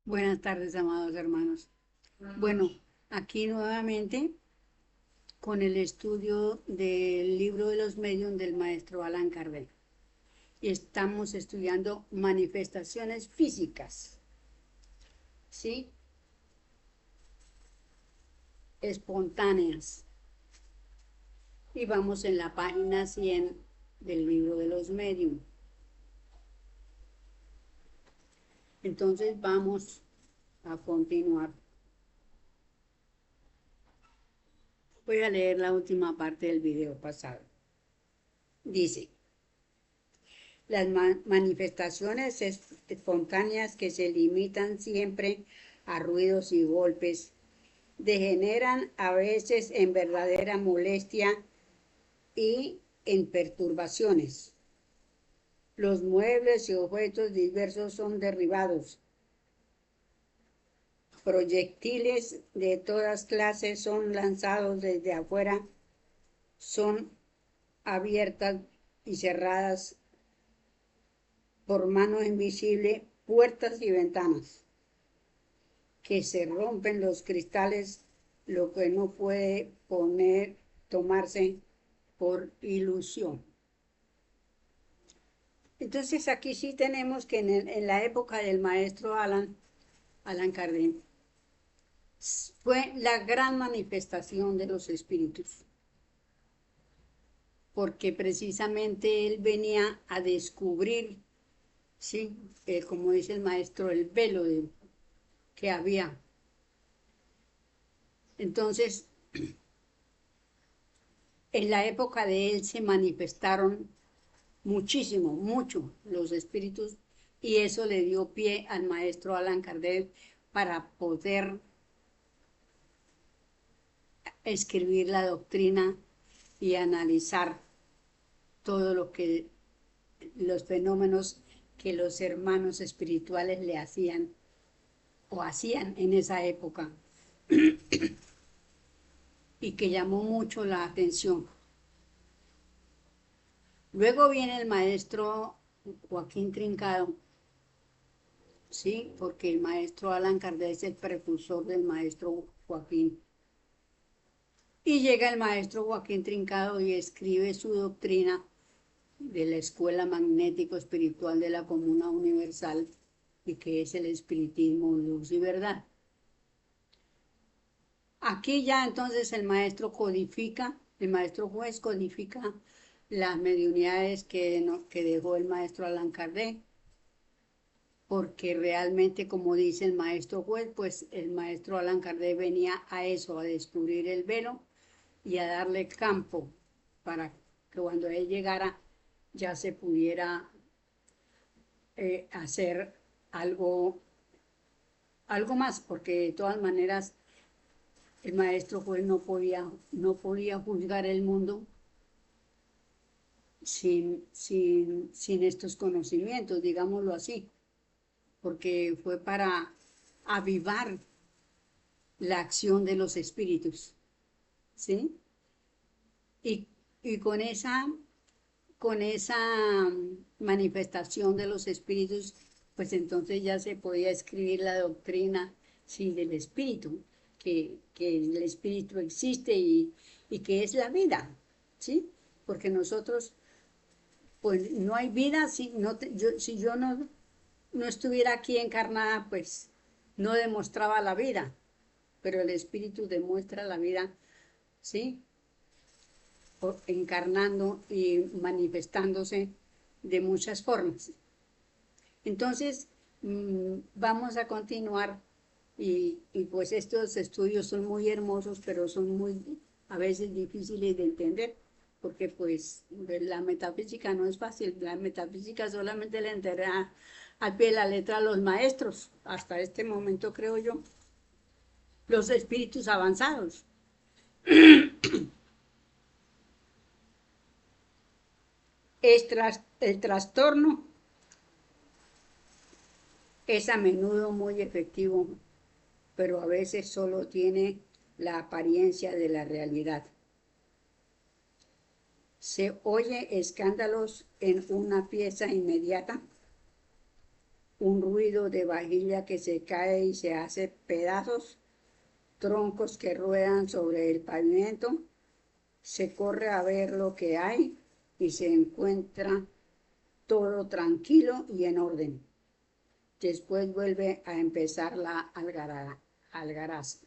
Buenas tardes, amados hermanos. Bueno, aquí nuevamente con el estudio del libro de los medios del maestro Allan Kardec. Estamos estudiando manifestaciones físicas, ¿sí? Espontáneas. Y vamos en la página 100 del libro de los medios. Entonces vamos a continuar. Voy a leer la última parte del video pasado. Dice: las manifestaciones espontáneas que se limitan siempre a ruidos y golpes degeneran a veces en verdadera molestia y en perturbaciones. Los muebles y objetos diversos son derribados. Proyectiles de todas clases son lanzados desde afuera, son abiertas y cerradas por mano invisible puertas y ventanas, que se rompen los cristales, lo que no puede tomarse por ilusión. Entonces aquí sí tenemos que en la época del maestro Allan Kardec fue la gran manifestación de los espíritus, porque precisamente él venía a descubrir, ¿sí? Como dice el maestro, el velo que había. Entonces, en la época de él se manifestaron mucho los espíritus, y eso le dio pie al maestro Allan Kardec para poder escribir la doctrina y analizar todo lo que los fenómenos que los hermanos espirituales le hacían o hacían en esa época y que llamó mucho la atención. Luego viene el maestro Joaquín Trincado, sí, porque el maestro Allan Kardec es el precursor del maestro Joaquín. Y llega el maestro Joaquín Trincado y escribe su doctrina de la Escuela Magnético Espiritual de la Comuna Universal, y que es el espiritismo, luz y verdad. Aquí ya entonces el maestro juez codifica las mediunidades que dejó el maestro Allan Kardec, porque realmente, como dice el maestro juez, pues el maestro Allan Kardec venía a eso, a descubrir el velo y a darle campo para que cuando él llegara ya se pudiera hacer algo más, porque de todas maneras el maestro juez no podía juzgar el mundo sin estos conocimientos, digámoslo así, porque fue para avivar la acción de los espíritus, ¿sí? Y, y con esa manifestación de los espíritus, pues entonces ya se podía escribir la doctrina, sí, del espíritu, que el espíritu existe y que es la vida, ¿sí? Porque nosotros, pues no hay vida si yo no estuviera aquí encarnada, pues no demostraba la vida, pero el espíritu demuestra la vida, ¿sí? Encarnando y manifestándose de muchas formas. Entonces, vamos a continuar y pues estos estudios son muy hermosos, pero son muy a veces difíciles de entender, porque pues la metafísica no es fácil. La metafísica solamente le enterará al pie de la letra a los maestros, hasta este momento creo yo, los espíritus avanzados. El trastorno es a menudo muy efectivo, pero a veces solo tiene la apariencia de la realidad. Se oye escándalos en una pieza inmediata un ruido de vajilla que se cae y se hace pedazos, troncos que ruedan sobre el pavimento. Se corre a ver lo que hay y se encuentra todo tranquilo y en orden. Después vuelve a empezar la algaraza.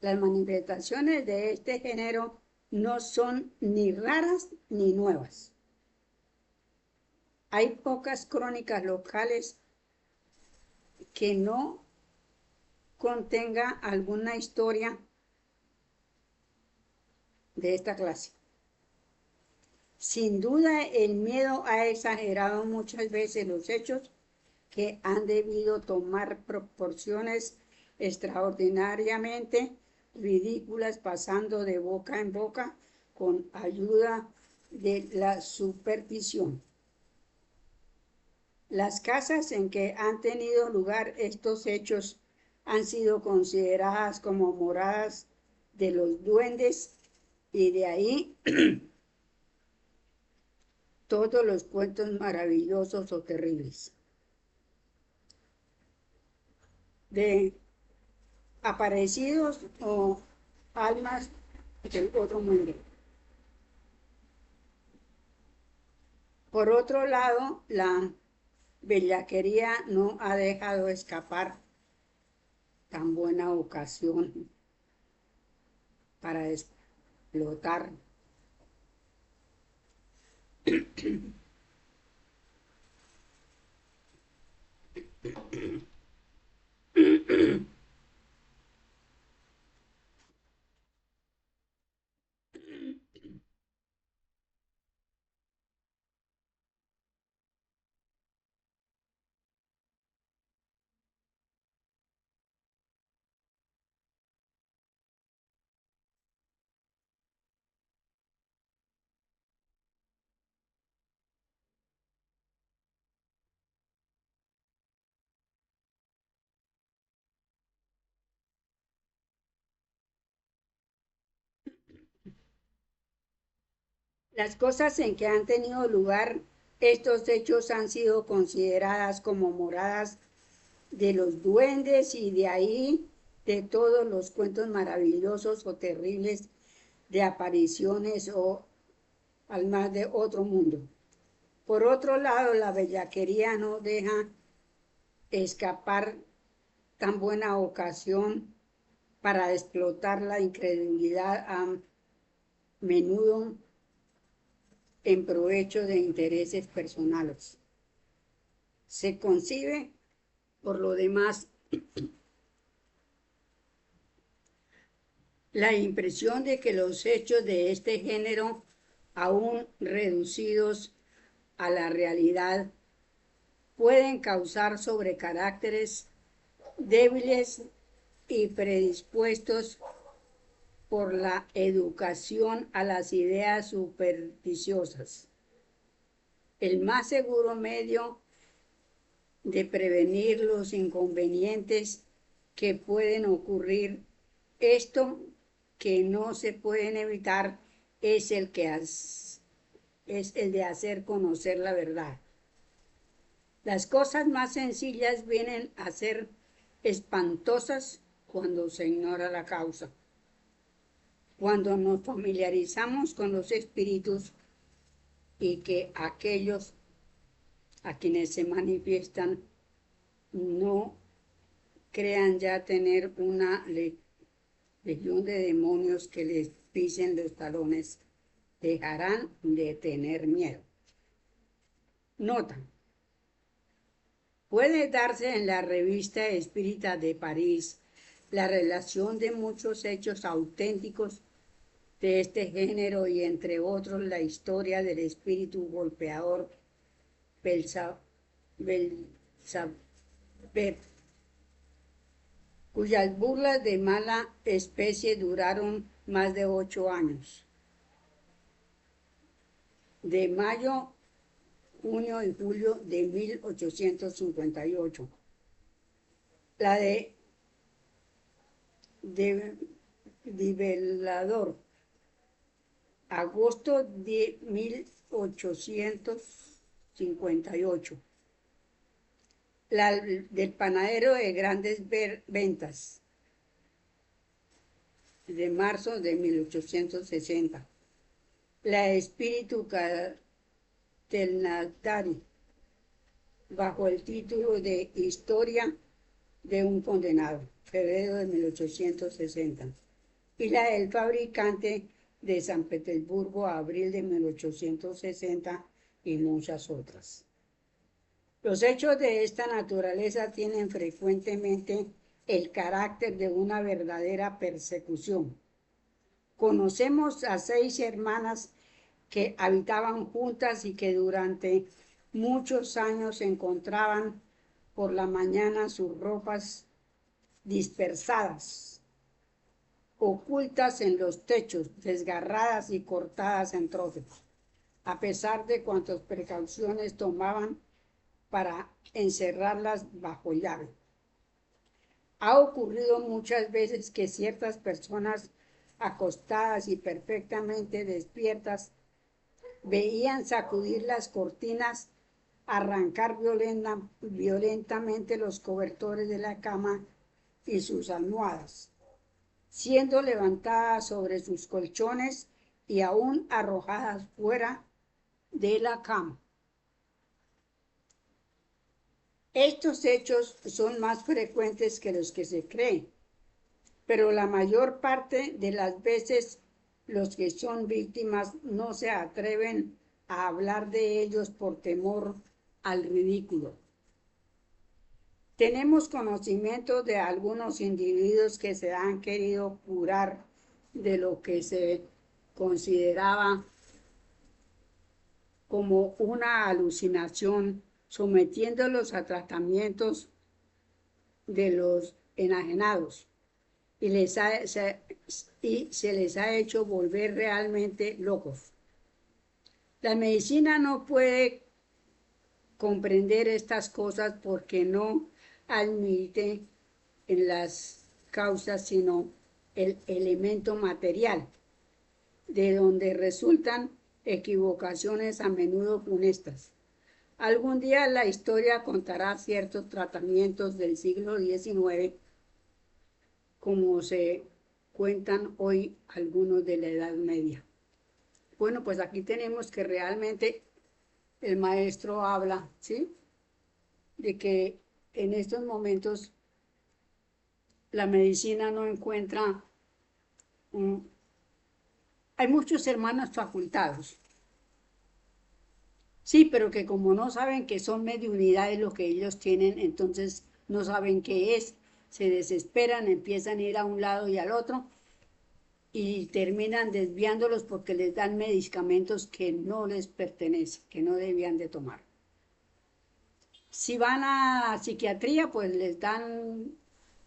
Las manifestaciones de este género no son ni raras ni nuevas. Hay pocas crónicas locales que no contenga alguna historia de esta clase. Sin duda, el miedo ha exagerado muchas veces los hechos que han debido tomar proporciones extraordinariamente ridículas, pasando de boca en boca con ayuda de la superstición. Las casas en que han tenido lugar estos hechos han sido consideradas como moradas de los duendes y de ahí todos los cuentos maravillosos o terribles de aparecidos o almas del otro mundo. Por otro lado, la bellaquería no ha dejado escapar tan buena ocasión para explotar las cosas en que han tenido lugar estos hechos han sido consideradas como moradas de los duendes y de ahí de todos los cuentos maravillosos o terribles de apariciones o almas de otro mundo. Por otro lado, la bellaquería no deja escapar tan buena ocasión para explotar la incredulidad a menudo en provecho de intereses personales. Se concibe, por lo demás, la impresión de que los hechos de este género, aún reducidos a la realidad, pueden causar sobre caracteres débiles y predispuestos por la educación a las ideas supersticiosas. El más seguro medio de prevenir los inconvenientes que pueden ocurrir, esto que no se pueden evitar, es el de hacer conocer la verdad. Las cosas más sencillas vienen a ser espantosas cuando se ignora la causa. Cuando nos familiarizamos con los espíritus y que aquellos a quienes se manifiestan no crean ya tener una legión de demonios que les pisen los talones, dejarán de tener miedo. Nota. Puede darse en la revista Espírita de París la relación de muchos hechos auténticos de este género y entre otros la historia del espíritu golpeador Belzebub, cuyas burlas de mala especie duraron más de 8 años. De mayo, junio y julio de 1858. La de Nivelador, agosto de 1858. del panadero de grandes ventas, de marzo de 1860. La espíritu Castellnatari, bajo el título de Historia de un condenado, febrero de 1860. Y la del fabricante de San Petersburgo, abril de 1860, y muchas otras. Los hechos de esta naturaleza tienen frecuentemente el carácter de una verdadera persecución. Conocemos a 6 hermanas que habitaban juntas y que durante muchos años encontraban por la mañana sus ropas dispersadas, ocultas en los techos, desgarradas y cortadas en trozos, a pesar de cuantas precauciones tomaban para encerrarlas bajo llave. Ha ocurrido muchas veces que ciertas personas acostadas y perfectamente despiertas veían sacudir las cortinas, arrancar violentamente los cobertores de la cama y sus almohadas, siendo levantadas sobre sus colchones y aún arrojadas fuera de la cama. Estos hechos son más frecuentes que los que se cree, pero la mayor parte de las veces los que son víctimas no se atreven a hablar de ellos por temor al ridículo. Tenemos conocimiento de algunos individuos que se han querido curar de lo que se consideraba como una alucinación, sometiéndolos a tratamientos de los enajenados, y se les ha hecho volver realmente locos. La medicina no puede comprender estas cosas porque no admite en las causas sino el elemento material, de donde resultan equivocaciones a menudo funestas. Algún día la historia contará ciertos tratamientos del siglo XIX, como se cuentan hoy algunos de la Edad Media. Bueno, pues aquí tenemos que realmente el maestro habla, ¿sí?, de que en estos momentos la medicina no encuentra, hay muchos hermanos facultados, sí, pero que como no saben que son mediunidades lo que ellos tienen, entonces no saben qué es, se desesperan, empiezan a ir a un lado y al otro y terminan desviándolos porque les dan medicamentos que no les pertenecen, que no debían de tomar. Si van a psiquiatría, pues les dan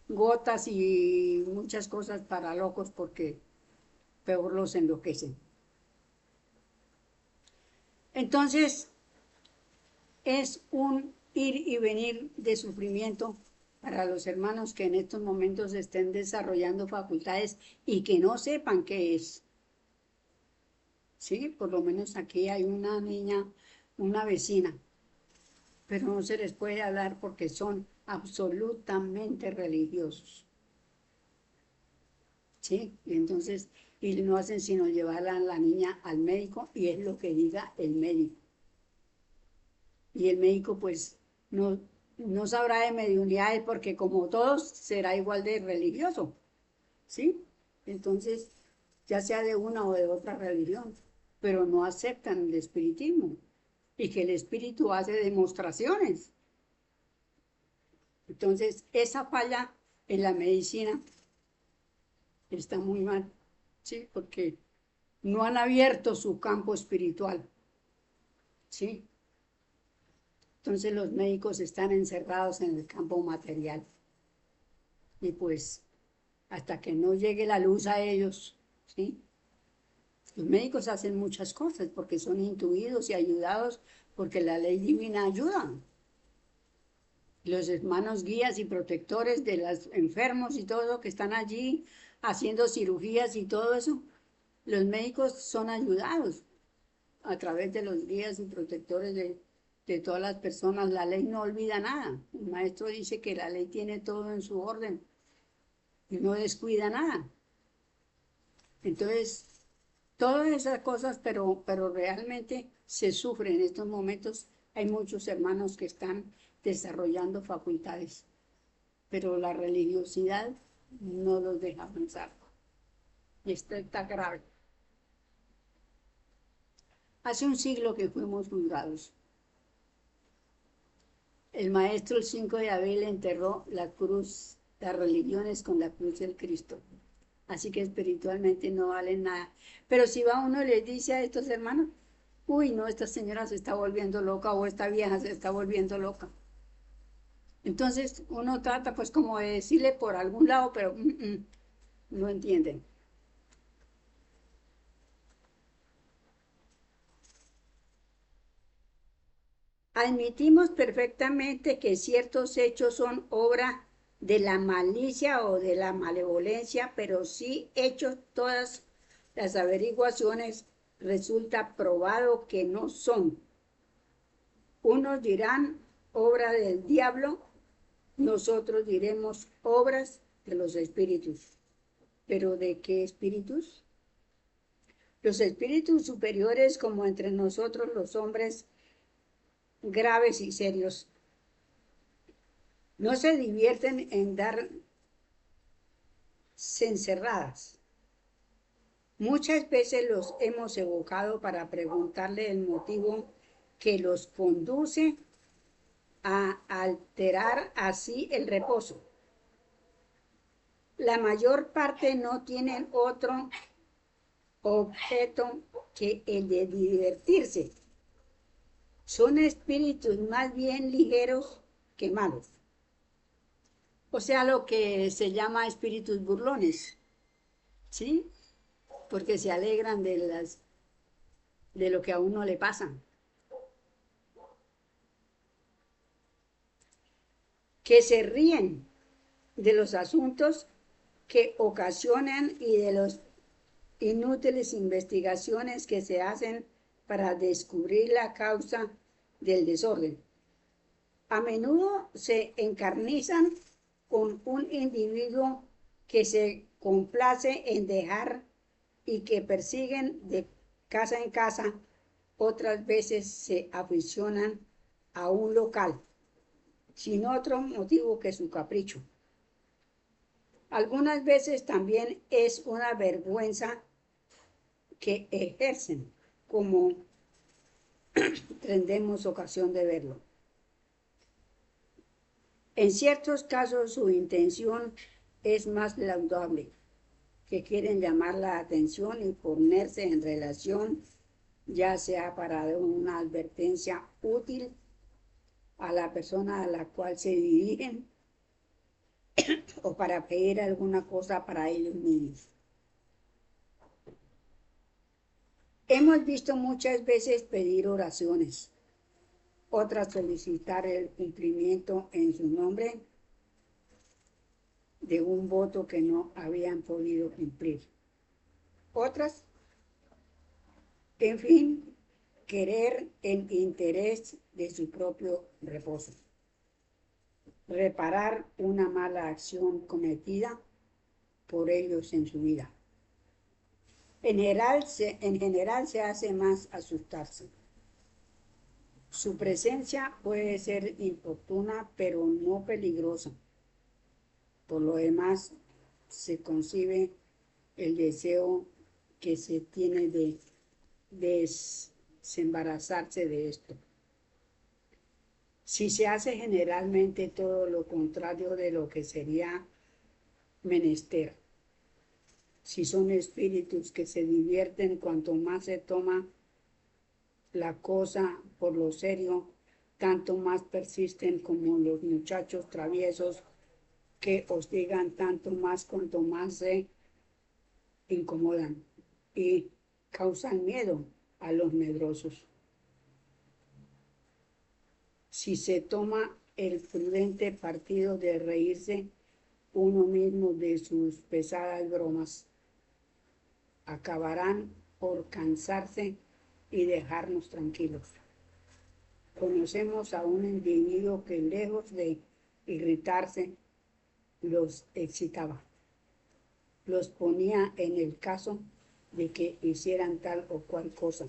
gotas y muchas cosas para locos porque peor los enloquecen. Entonces, es un ir y venir de sufrimiento para los hermanos que en estos momentos estén desarrollando facultades y que no sepan qué es. Sí, por lo menos aquí hay una niña, una vecina, pero no se les puede hablar porque son absolutamente religiosos. ¿Sí? Y entonces, y no hacen sino llevar a la niña al médico y es lo que diga el médico. Y el médico pues no sabrá de mediunidades porque como todos será igual de religioso, ¿sí? Entonces, ya sea de una o de otra religión, pero no aceptan el espiritismo y que el espíritu hace demostraciones. Entonces, esa falla en la medicina está muy mal, ¿sí? Porque no han abierto su campo espiritual, ¿sí? Entonces los médicos están encerrados en el campo material. Y pues hasta que no llegue la luz a ellos, ¿sí? Los médicos hacen muchas cosas porque son intuidos y ayudados porque la ley divina ayuda. Los hermanos guías y protectores de los enfermos y todo que están allí haciendo cirugías y todo eso, los médicos son ayudados a través de los guías y protectores de todas las personas. La ley no olvida nada. El maestro dice que la ley tiene todo en su orden y no descuida nada. Entonces, todas esas cosas, pero realmente se sufre en estos momentos. Hay muchos hermanos que están desarrollando facultades, pero la religiosidad no los deja avanzar. Y esto está grave. Hace un siglo que fuimos juzgados. El maestro el 5 de abril enterró la cruz, las religiones con la cruz del Cristo. Así que espiritualmente no valen nada. Pero si va uno y les dice a estos hermanos, uy, no, esta señora se está volviendo loca o esta vieja se está volviendo loca. Entonces uno trata pues como de decirle por algún lado, pero no entienden. Admitimos perfectamente que ciertos hechos son obra de la malicia o de la malevolencia, pero sí hechos todas las averiguaciones resulta probado que no son. Unos dirán obra del diablo, nosotros diremos obras de los espíritus. ¿Pero de qué espíritus? Los espíritus superiores, como entre nosotros los hombres graves y serios, no se divierten en dar cencerradas. Muchas veces los hemos evocado para preguntarle el motivo que los conduce a alterar así el reposo. La mayor parte no tienen otro objeto que el de divertirse. Son espíritus más bien ligeros que malos. O sea, lo que se llama espíritus burlones, ¿sí? Porque se alegran de lo que a uno le pasa. Que se ríen de los asuntos que ocasionan y de las inútiles investigaciones que se hacen para descubrir la causa del desorden. A menudo se encarnizan con un individuo que se complace en dejar y que persiguen de casa en casa. Otras veces se aficionan a un local, sin otro motivo que su capricho. Algunas veces también es una vergüenza que ejercen, como tendremos ocasión de verlo. En ciertos casos su intención es más laudable, que quieren llamar la atención y ponerse en relación, ya sea para dar una advertencia útil a la persona a la cual se dirigen o para pedir alguna cosa para ellos mismos. Hemos visto muchas veces pedir oraciones, otras solicitar el cumplimiento en su nombre de un voto que no habían podido cumplir. Otras, en fin, querer en interés de su propio reposo, reparar una mala acción cometida por ellos en su vida. En general se hace más asustarse. Su presencia puede ser inoportuna, pero no peligrosa. Por lo demás, se concibe el deseo que se tiene de desembarazarse de esto. Si se hace generalmente todo lo contrario de lo que sería menester, si son espíritus que se divierten cuanto más se toma la cosa por lo serio, tanto más persisten como los muchachos traviesos que hostigan tanto más cuanto más se incomodan y causan miedo a los medrosos. Si se toma el prudente partido de reírse uno mismo de sus pesadas bromas, acabarán por cansarse y dejarnos tranquilos. Conocemos a un individuo que lejos de irritarse, los excitaba, los ponía en el caso de que hicieran tal o cual cosa,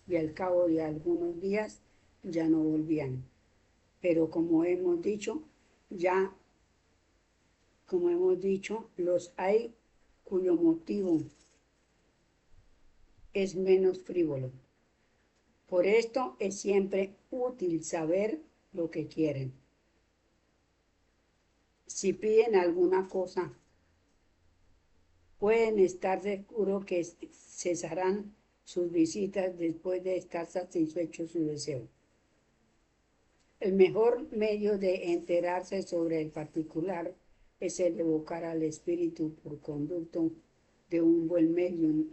y al cabo de algunos días ya no volvían. Pero como hemos dicho, los hay cuyo motivo es menos frívolo. Por esto es siempre útil saber lo que quieren. Si piden alguna cosa, pueden estar seguros que cesarán sus visitas después de estar satisfecho su deseo. El mejor medio de enterarse sobre el particular es el evocar al espíritu por conducto de un buen medium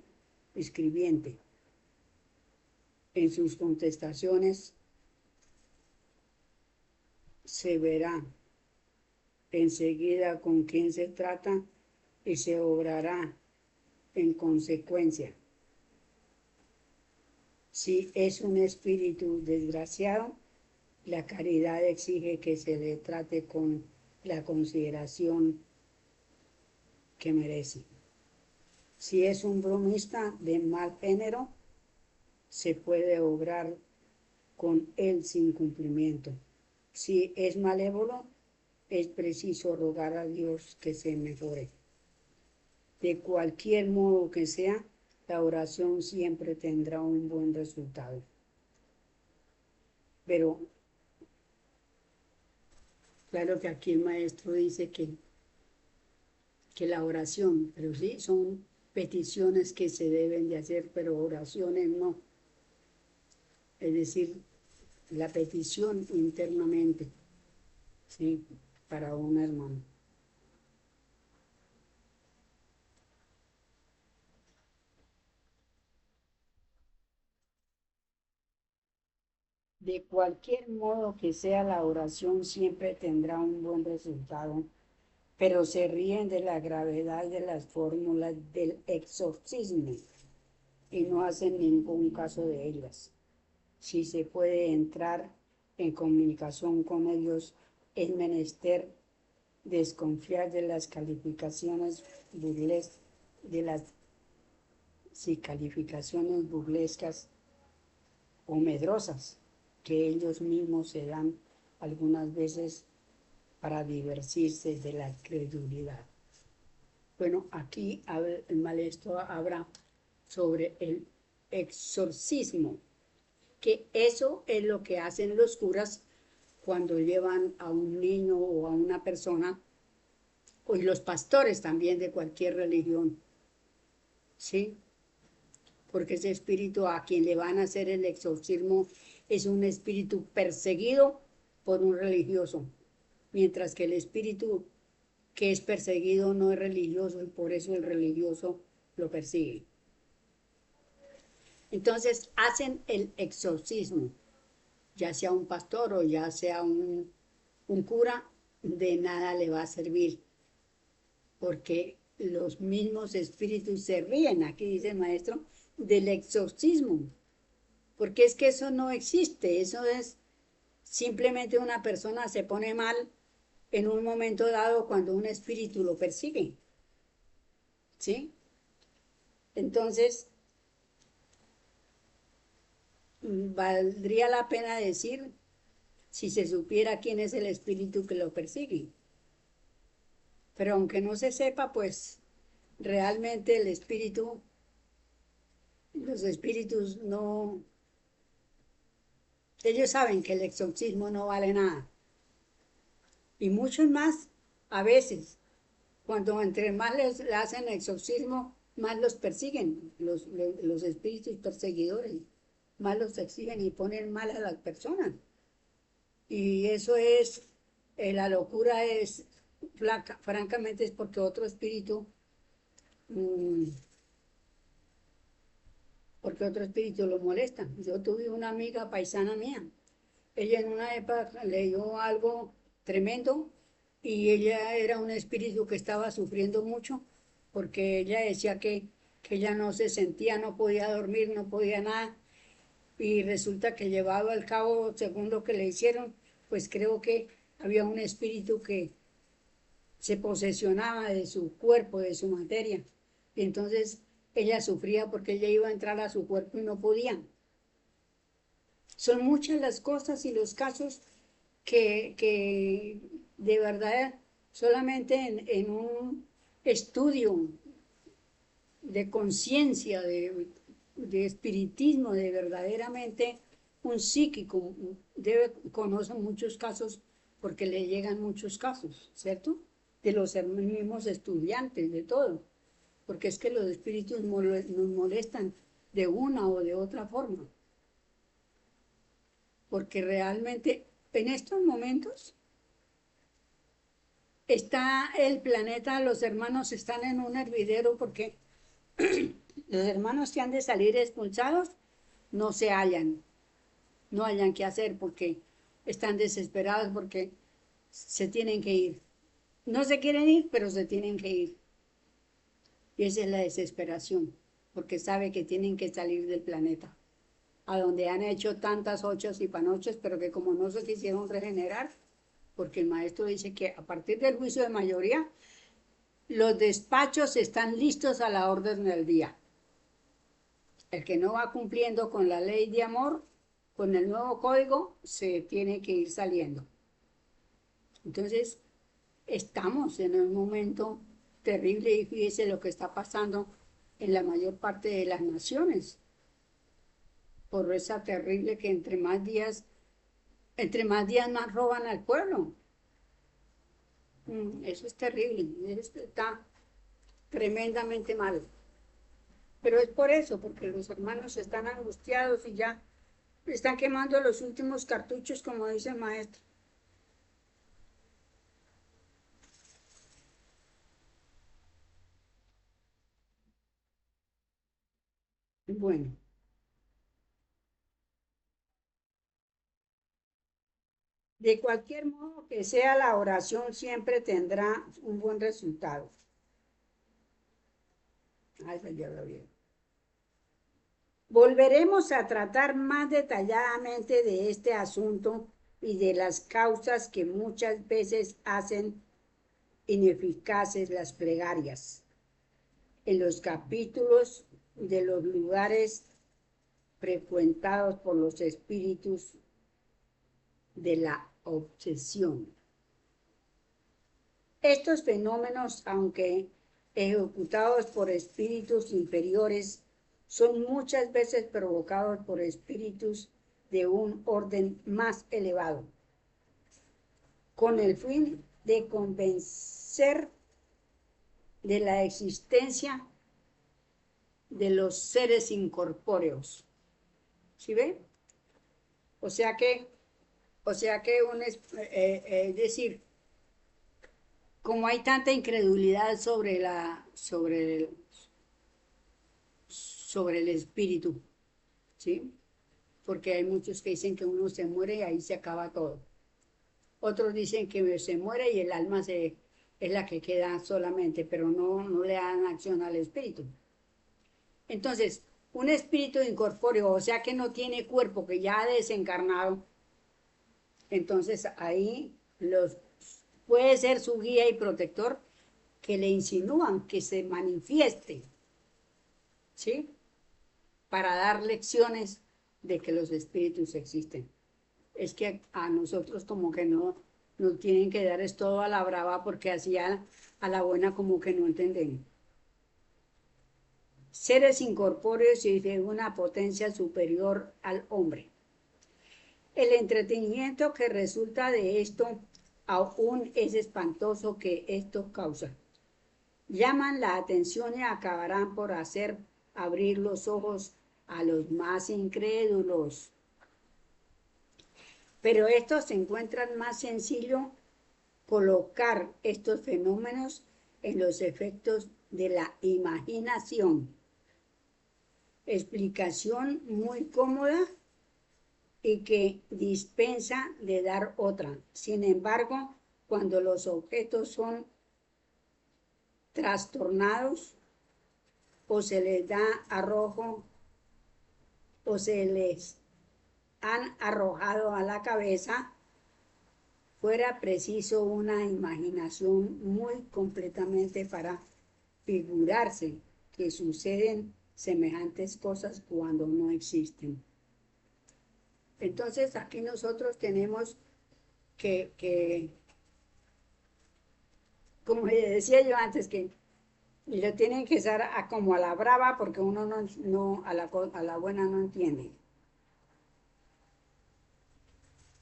escribiente. En sus contestaciones se verá enseguida con quién se trata y se obrará en consecuencia. Si es un espíritu desgraciado, la caridad exige que se le trate con la consideración que merece. Si es un bromista de mal género, se puede obrar con él sin cumplimiento. Si es malévolo, es preciso rogar a Dios que se mejore. De cualquier modo que sea, la oración siempre tendrá un buen resultado. Pero claro que aquí el maestro dice que la oración, pero sí, son peticiones que se deben de hacer, pero oraciones no. Es decir, la petición internamente, ¿sí? Para un hermano. De cualquier modo que sea, la oración siempre tendrá un buen resultado, pero se ríen de la gravedad de las fórmulas del exorcismo y no hacen ningún caso de ellas. Si se puede entrar en comunicación con ellos, es menester desconfiar de las calificaciones de las calificaciones burlescas o medrosas que ellos mismos se dan algunas veces para divertirse de la credulidad. Bueno, aquí el maestro habla sobre el exorcismo, que eso es lo que hacen los curas cuando llevan a un niño o a una persona, y los pastores también de cualquier religión, ¿sí? Porque ese espíritu a quien le van a hacer el exorcismo es un espíritu perseguido por un religioso, mientras que el espíritu que es perseguido no es religioso y por eso el religioso lo persigue. Entonces hacen el exorcismo, ya sea un pastor o ya sea un cura, de nada le va a servir, porque los mismos espíritus se ríen, aquí dice el maestro, del exorcismo, porque es que eso no existe, eso es simplemente una persona se pone mal en un momento dado cuando un espíritu lo persigue, ¿sí? Entonces, valdría la pena decir si se supiera quién es el espíritu que lo persigue. Pero aunque no se sepa, pues realmente el espíritu, los espíritus no, ellos saben que el exorcismo no vale nada. Y muchos más, a veces, cuando entre más les hacen exorcismo, más los persiguen, los espíritus perseguidores, más los exigen y ponen mal a las personas. Y eso es, la locura es, francamente, es porque otro espíritu, mm, porque otro espíritu lo molesta. Yo tuve una amiga paisana mía, ella en una época leyó algo tremendo y ella era un espíritu que estaba sufriendo mucho porque ella decía que ella no se sentía, no podía dormir, no podía nada. y resulta que llevado al cabo, según lo que le hicieron, pues creo que había un espíritu que se posesionaba de su cuerpo, de su materia. Y entonces ella sufría porque ella iba a entrar a su cuerpo y no podía. Son muchas las cosas y los casos que de verdad solamente en un estudio de conciencia, de espiritismo, de verdaderamente un psíquico conoce muchos casos porque le llegan muchos casos, ¿cierto? De los mismos estudiantes, de todo, porque es que los espíritus nos molestan de una o de otra forma, porque realmente en estos momentos está el planeta, los hermanos están en un hervidero porque los hermanos que han de salir expulsados no se hallan, no hayan qué hacer porque están desesperados porque se tienen que ir. No se quieren ir, pero se tienen que ir. Y esa es la desesperación, porque sabe que tienen que salir del planeta, a donde han hecho tantas ochas y panoches, pero que como no se quisieron regenerar, porque el maestro dice que a partir del juicio de mayoría, los despachos están listos a la orden del día. El que no va cumpliendo con la ley de amor, con el nuevo código, se tiene que ir saliendo. Entonces, estamos en un momento terrible y fíjese lo que está pasando en la mayor parte de las naciones, por esa terrible que entre más días más roban al pueblo. Eso es terrible, eso está tremendamente mal. Pero es por eso, porque los hermanos están angustiados y ya están quemando los últimos cartuchos, como dice el maestro. Bueno, de cualquier modo que sea la oración siempre tendrá un buen resultado. Ay, pues ya lo vieron. Volveremos a tratar más detalladamente de este asunto y de las causas que muchas veces hacen ineficaces las plegarias en los capítulos de los lugares frecuentados por los espíritus de la obsesión. Estos fenómenos, aunque ejecutados por espíritus inferiores, son muchas veces provocados por espíritus de un orden más elevado, con el fin de convencer de la existencia de los seres incorpóreos. ¿Sí ve? O sea que, es decir, como hay tanta incredulidad sobre el espíritu, ¿sí? Porque hay muchos que dicen que uno se muere y ahí se acaba todo. Otros dicen que se muere y el alma es la que queda solamente, pero no le dan acción al espíritu. Entonces, un espíritu incorpóreo, o sea que no tiene cuerpo, que ya ha desencarnado, entonces ahí puede ser su guía y protector que le insinúan que se manifieste, ¿sí? Para dar lecciones de que los espíritus existen. Es que a nosotros como que no nos tienen que dar es todo a la brava porque así a la buena como que no entendemos. Seres incorpóreos y de una potencia superior al hombre. El entretenimiento que resulta de esto aún es espantoso que esto causa. Llaman la atención y acabarán por hacer abrir los ojos a los más incrédulos. Pero esto se encuentra más sencillo colocar estos fenómenos en los efectos de la imaginación. Explicación muy cómoda y que dispensa de dar otra. Sin embargo, cuando los objetos son trastornados o se les da arrojo o se les han arrojado a la cabeza, fuera preciso una imaginación muy completamente para figurarse que suceden semejantes cosas cuando no existen. Entonces aquí nosotros tenemos que como le decía yo antes, que lo tienen que usar como a la brava porque uno no a la buena no entiende.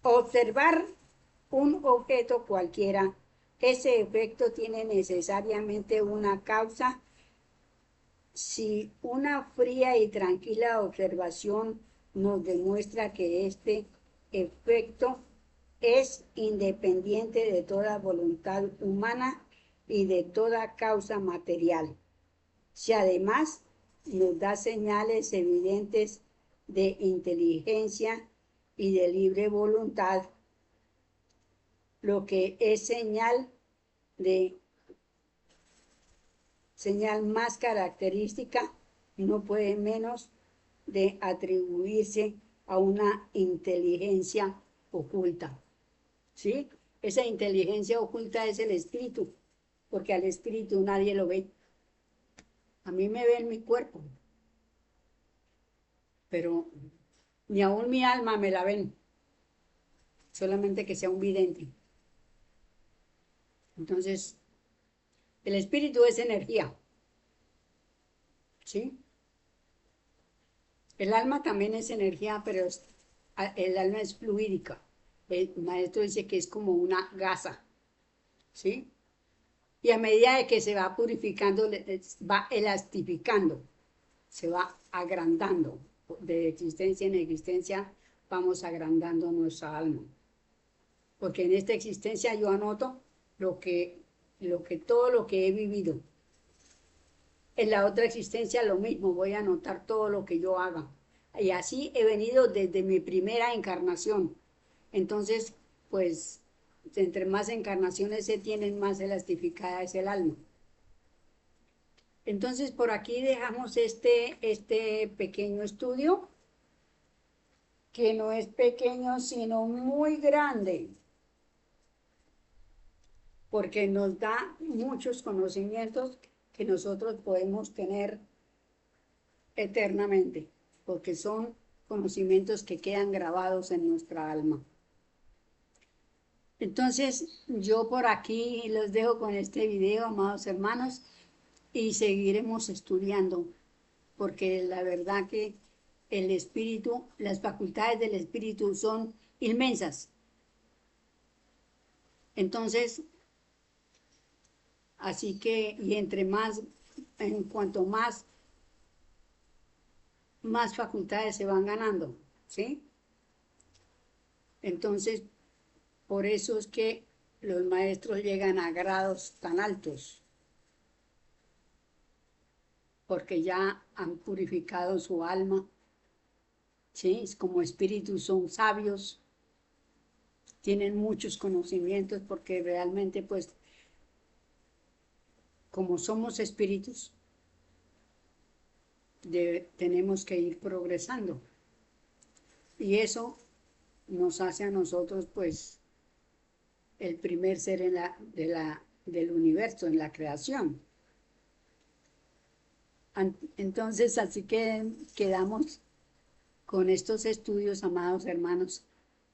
Observar un objeto cualquiera, ese efecto tiene necesariamente una causa. Si una fría y tranquila observación nos demuestra que este efecto es independiente de toda voluntad humana y de toda causa material. Si además nos da señales evidentes de inteligencia y de libre voluntad, lo que es señal más característica, no puede menos de atribuirse a una inteligencia oculta. ¿Sí? Esa inteligencia oculta es el espíritu, porque al espíritu nadie lo ve. A mí me ve en mi cuerpo, pero ni aún mi alma me la ven, solamente que sea un vidente. Entonces, el espíritu es energía, ¿sí? El alma también es energía, pero el alma es fluídica. El maestro dice que es como una gasa, ¿sí? Y a medida de que se va purificando, va elastificando, se va agrandando. De existencia en existencia vamos agrandando nuestra alma. Porque en esta existencia yo anoto todo lo que he vivido. En la otra existencia lo mismo, voy a anotar todo lo que yo haga. Y así he venido desde mi primera encarnación. Entonces, pues, entre más encarnaciones se tienen, más elastificada es el alma. Entonces, por aquí dejamos este pequeño estudio, que no es pequeño, sino muy grande, porque nos da muchos conocimientos que nosotros podemos tener eternamente, porque son conocimientos que quedan grabados en nuestra alma. Entonces, yo por aquí los dejo con este video, amados hermanos, y seguiremos estudiando, porque la verdad que el espíritu, las facultades del espíritu son inmensas. Entonces, así que, y entre más, en cuanto más facultades se van ganando, ¿sí? Entonces, por eso es que los maestros llegan a grados tan altos, porque ya han purificado su alma, ¿sí? Como espíritus son sabios, tienen muchos conocimientos, porque realmente, pues, como somos espíritus, tenemos que ir progresando. Y eso nos hace a nosotros, pues, el primer ser del universo, en la creación. Entonces, así que quedamos con estos estudios, amados hermanos,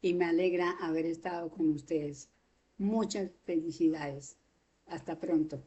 y me alegra haber estado con ustedes. Muchas felicidades. Hasta pronto.